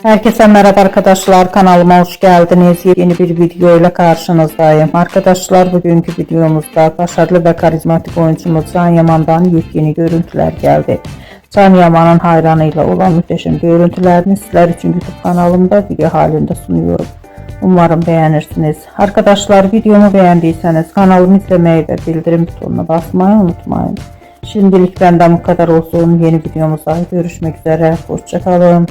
Herkese merhaba arkadaşlar, kanalıma hoş geldiniz. Yeni bir video ile karşınızdayım. Arkadaşlar, bugünkü videomuzda başarılı ve karizmatik oyuncumuz Can Yaman'dan yepyeni görüntüler geldi. Can Yaman'ın hayranıyla olan muhteşem görüntülerini sizler için YouTube kanalımda video halinde sunuyorum. Umarım beğenirsiniz. Arkadaşlar, videomu beğendiyseniz kanalımı izlemeyi ve bildirim butonuna basmayı unutmayın. Şimdilik benden bu kadar olsun. Yeni videomuzda görüşmek üzere. Hoşça kalın.